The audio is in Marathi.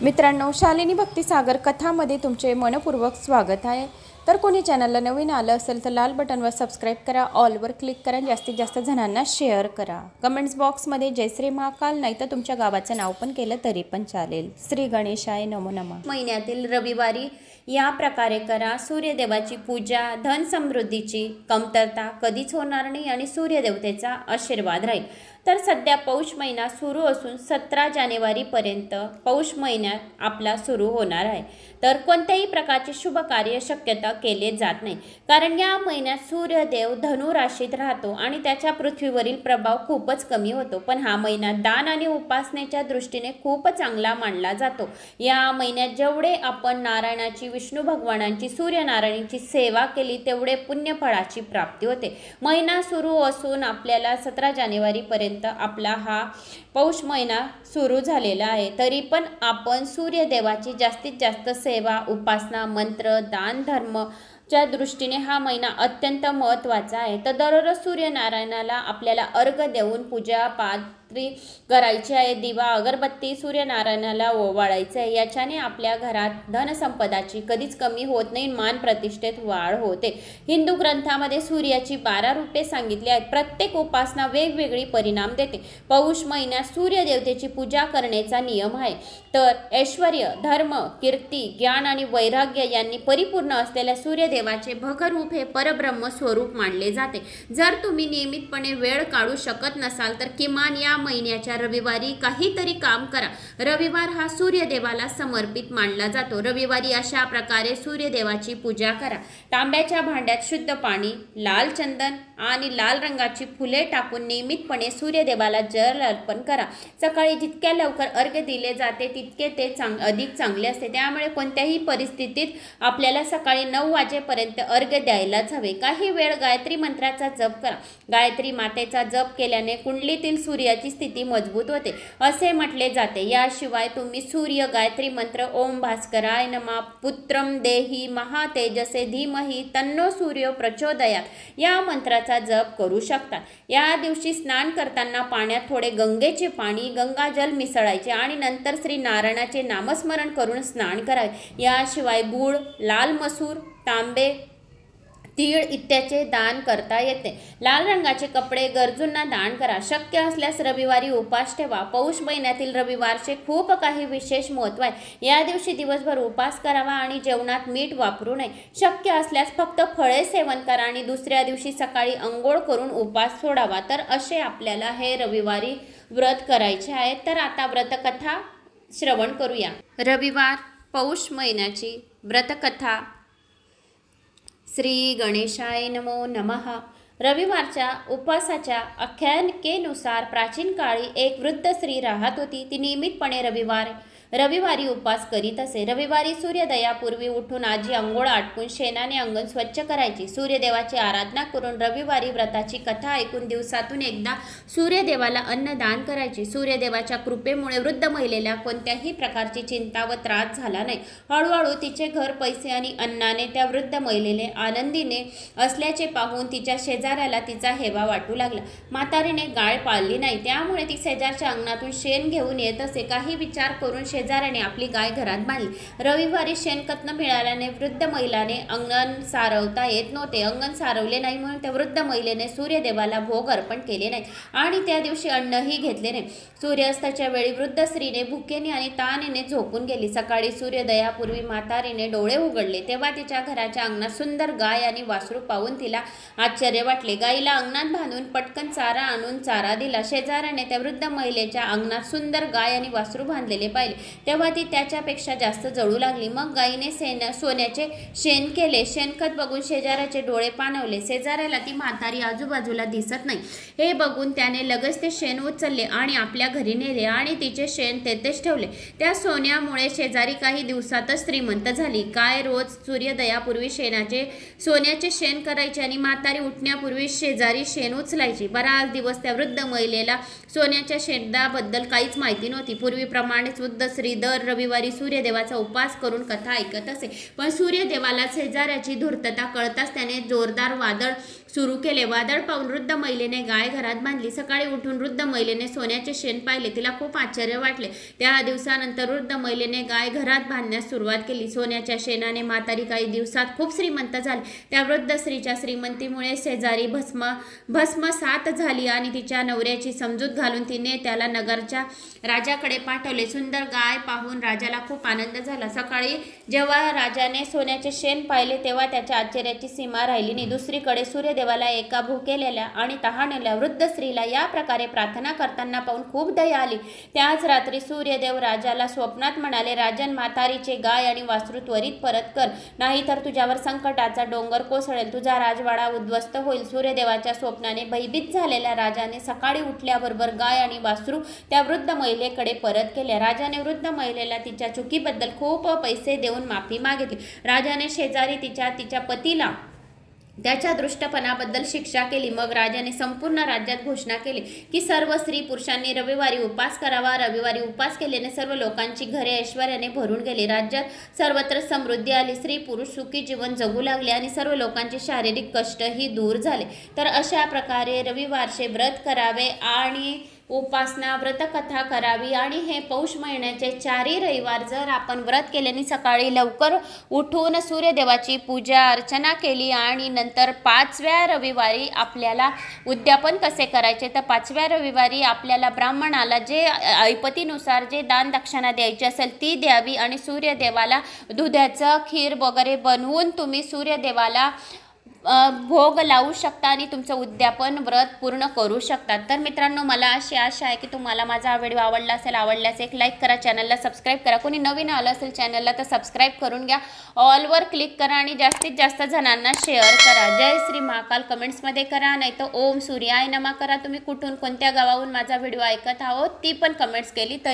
मित्रांनो, शालिनी भक्तिसागर कथामध्ये तुमचे मनपूर्वक स्वागत आहे। तर कोणी चॅनलला नवीन आलं असेल तर लाल बटनवर सबस्क्राइब करा, ऑलवर क्लिक करा, जास्तीत जास्त जणांना शेअर करा। कमेंट्स बॉक्समध्ये जय श्री महाकाल नाही तर तुमच्या गावाचं नाव पण केलं तरी पण चालेल। श्री गणेशाय नमो नमः। महिन्यातील रविवारी या प्रकारे करा सूर्यदेवाची पूजा, धन समृद्धीची कमतरता कधीच होणार नाही आणि सूर्यदेवतेचा आशीर्वाद राहील। तर सध्या पौष महिना सुरू असून 17 जानेवारीपर्यंत पौष महिन्यात आपला सुरू होणार आहे। तर कोणत्याही प्रकारचे शुभ कार्य शक्यता केले जात नाही, कारण या महिन्यात सूर्यदेव धनु राशीत राहतो आणि त्याच्या पृथ्वीवरील प्रभाव खूपच कमी होतो। पण हा महिना दान आणि उपासनेच्या दृष्टीने खूप चांगला मानला जातो। या महिन्यात जेवढे आपण नारायणाची, विष्णू भगवानांची, सूर्यनारायणाची सेवा केली तेवढे पुण्यफळाची प्राप्ती होते। महिना सुरू असून आपल्याला 17 जानेवारीपर्यंत आपला हा पौष महिना सुरू झालेला आहे। तरी पण आपण सूर्यदेवाची जास्तीत जास्त सेवा, उपासना, मंत्र, दान धर्म च्या दृष्टीने हा महिना अत्यंत महत्त्वाचा आहे। तर दररोज सूर्यनारायणाला आपल्याला अर्घ्य देऊन पूजा पात्री करायची आहे। दिवा अगरबत्ती सूर्यनारायणाला ओवाळायचं आहे। याच्याने आपल्या घरात धनसंपदाची कधीच कमी होत नाही, मान प्रतिष्ठेत वाढ होते। हिंदू ग्रंथामध्ये सूर्याची 12 रूपे सांगितली आहेत। प्रत्येक उपासना वेगवेगळी परिणाम देते। पौष महिन्यात सूर्यदेवतेची पूजा करण्याचा नियम आहे। तर ऐश्वर्य, धर्म, कीर्ती, ज्ञान आणि वैराग्य यांनी परिपूर्ण असलेल्या सूर्यदेवाचे भगरूप हे परब्रह्म स्वरूप मानले जाते। जर तुम्ही नियमितपणे वेळ काढू शकत नसाल तर किमान या महिन्याच्या रविवारी काहीतरी काम करा। रविवार हा सूर्यदेवाला समर्पित मानला जातो। रविवारी अशा प्रकारे सूर्यदेवाची पूजा करा। तांब्याच्या भांड्यात शुद्ध पाणी, लाल चंदन आणि लाल रंगाची फुले टाकून नियमितपणे सूर्यदेवाला जल अर्पण करा। सकाळी जितक्या लवकर अर्घ्य दिले जाते तितके ते अधिक चांगले असते। त्यामुळे कोणत्याही परिस्थितीत आपल्याला सकाळी 9 वाजेपर्यंत अर्घ्य द्यायलाच हवे। काही वेळ गायत्री मंत्राचा जप करा। गायत्री मातेचा जप केल्याने कुंडलीतील सूर्याची स्थिती मजबूत होते असे म्हटले जाते। याशिवाय तुम्ही सूर्य गायत्री मंत्र ओम भास्कराय नमः पुत्रम देहि महातेजसे धीमहि तन्नो सूर्य प्रचोदयात या मंत्राचा जप करू शकता। या दिवशी स्नान करताना पाण्यात थोडे गंगेचे पाणी, गंगाजल मिसळायचे आणि नंतर श्री नारायणाचे नामस्मरण करून स्नान करावे। याशिवाय गूळ, लाल मसूर, तांबे, तीळ इत्याचे दान करता येते। लाल रंगाचे कपडे गरजूंना दान करा। शक्य असल्यास रविवारी उपास ठेवा। पौष महिन्यातील रविवारचे खूप काही विशेष महत्त्व आहे। या दिवशी दिवसभर उपास करावा आणि जेवणात मीठ वापरू नये। शक्य असल्यास फक्त फळे सेवन करा आणि दुसऱ्या दिवशी सकाळी अंघोळ करून उपास सोडावा। तर असे आपल्याला हे रविवारी व्रत करायचे आहे। तर आता व्रतकथा श्रवण करूया। रविवार पौष महिन्याची व्रतकथा। श्री गणेशाय नमो नमः। रविवारच्या उपवासाच्या आख्यायिकेनुसार प्राचीन काळी एक वृद्ध स्त्री राहत होती। ती नियमितपणे रविवारी उपवास करीत असे। रविवारी सूर्योदयापूर्वी उठून आजी अंघोळ आटपून शेणाने अंगण स्वच्छ करायची। सूर्यदेवाची आराधना करून रविवारी व्रताची कथा ऐकून दिवसातून एकदा सूर्यदेवाला अन्नदान करायची। सूर्यदेवाच्या कृपेमुळे वृद्ध महिलेला कोणत्याही प्रकारची चिंता व त्रास झाला नाही। हळूहळू तिचे घर, पैसे आणि अन्नाने त्या वृद्ध महिलेने आनंदीने असल्याचे पाहून तिच्या शेजाऱ्याला तिचा हेवा वाटू लागला। म्हातारीने गाय पाळली नाही, त्यामुळे ती शेजारच्या अंगणातून शेण घेऊन येत असे। काही विचार करून शेजाऱ्याने आपली गाय घरात बांधली। रविवारी शेणखत न मिळाल्याने वृद्ध महिलाने अंगण सारवता येत नव्हते। अंगण सारवले नाही म्हणून त्या वृद्ध महिलेने सूर्यदेवाला भोग अर्पण केले नाही आणि त्या दिवशी अन्नही घेतले नाही। सूर्यास्ताच्या वेळी वृद्ध स्त्रीने भुकेने आणि ताणीने झोपून गेली। सकाळी सूर्योदयापूर्वी म्हातारीने डोळे उघडले तेव्हा तिच्या घराच्या अंगणात सुंदर गाय आणि वासरू पाहून तिला आश्चर्य वाटले। गायीला अंगणात बांधून पटकन चारा आणून चारा दिला। शेजाऱ्याने त्या वृद्ध महिलेच्या अंगणात सुंदर गाय आणि वासरू बांधलेले पाहिले तेव्हा ती त्याच्यापेक्षा जास्त जळू लागली। मग गायीने सोन्याचे शेण केले। शेणखत बघून शेजाऱ्याचे डोळे पाणवले। शेजाऱ्याला ती म्हातारी आजूबाजूला दिसत नाही हे बघून त्याने लगेच ते शेण उचलले आणि आपल्या घरी नेले आणि तिचे शेण तेथेच ठेवले। त्या सोन्यामुळे शेजारी काही दिवसातच श्रीमंत झाली। गाय रोज सूर्योदयापूर्वी सोन्याचे शेण करायचे आणि म्हातारी उठण्यापूर्वी शेजारी शेण उचलायची। बराच दिवस त्या वृद्ध महिलेला सोन्याच्या शेणाबद्दल काहीच माहिती नव्हती। पूर्वीप्रमाणेच वृद्ध स्त्री दर रविवारी सूर्यदेवाचा उपवास करून कथा ऐकत असे। पण सूर्यदेवाला शेजाऱ्याची धूर्तता कळताच त्याने जोरदार वादळ सुरू केले. वादळ पाहून वृद्ध महिलेने गाय घरात बांधली. सकाळी उठून वृद्ध महिलेने सोन्याचे शेण पाहिले. तिला खूप आश्चर्य वाटले. त्या दिवसानंतर वृद्ध महिलेने गाय घरात बांधण्यास सुरुवात केली. सोन्याच्या शेणाने म्हातारी काही दिवसात खूप श्रीमंत झाली. त्या वृद्ध स्त्रीच्या श्रीमंतीमुळे शेजारी भस्मसात झाली आणि तिच्या नवऱ्याची समजूत घालून तिने त्याला नगरच्या राजाकडे पाठवले. सुंदर गाय पाहून राजाला खूप आनंद झाला. सकाळी जेव्हा राजाने सोन्याचे शेण पाहिले तेव्हा त्याच्या आश्चर्याची सीमा राहिली नाही. दुसरीकडे सूर्यदेवाला एका भुकेलेल्या आणि तहानलेल्या वृद्ध स्त्रीला या प्रकारे प्रार्थना करताना पाहून खूप दया आली. त्याच रात्री सूर्यदेव राजाला स्वप्नात म्हणाले, राजन, म्हातारीचे गाय आणि वासरू त्वरित परत कर, नाहीतर तुझ्यावर संकटाचा डोंगर कोसळेल, तुझा राजवाडा उद्ध्वस्त होईल. सूर्यदेवाच्या स्वप्नाने भयभीत झालेल्या राजाने सकाळी उठल्याबरोबर गाय आणि वासरू त्या वृद्ध महिलेकडे परत केले. राजाने वृद्ध महिलेला तिच्या चुकीबद्दल खूप पैसे देऊन माफी मागितली. राजाने शेजारी तिच्या पतीला त्याच्या दृष्टपणाबद्दल शिक्षा केली. मग राजाने संपूर्ण राज्यात घोषणा केली की सर्व स्त्री पुरुषांनी रविवारी उपवास करावा. रविवारी उपवास केल्याने सर्व लोकांची घरे ऐश्वर्याने भरून गेली. राज्यात सर्वत्र समृद्धी आली. स्त्री पुरुष सुखी जीवन जगू लागले आणि सर्व लोकांचे शारीरिक कष्टही दूर झाले. तर अशा प्रकारे रविवारचे व्रत करावे आणि उपासना व्रतकथा करावी. आणि हे पौष महिन्याचे 4 रविवार जर आपण व्रत केल्याने सकाळी लवकर उठून सूर्यदेवाची पूजा अर्चना केली आणि नंतर 5व्या रविवारी आपल्याला उद्यापन कसे करायचे, तर 5व्या रविवारी आपल्याला ब्राह्मणाला जे ऐपतीनुसार जे दान दक्षिणा द्यायची असेल ती द्यावी आणि सूर्यदेवाला दुधाचं खीर वगैरे बनवून तुम्ही सूर्यदेवाला भोग लावू शकता आणि तुमचं उद्यापन व्रत पूर्ण करू शकता. तर मित्रांनो, मला अशी आशा आहे की तुम्हाला माझा हा व्हिडिओ आवडला असेल. आवडल्यास एक लाईक करा, चॅनलला सबस्क्राईब करा. कोणी नवीन आलं असेल चॅनलला तर सबस्क्राईब करून घ्या, ऑलवर क्लिक करा आणि जास्तीत जास्त जणांना शेअर करा. जय श्री महाकाल कमेंट्समध्ये करा, नाही तर ओम सूर्याय नमः करा. तुम्ही कुठून कोणत्या गावाहून माझा व्हिडिओ ऐकत आहोत ती पण कमेंट्स केली तरी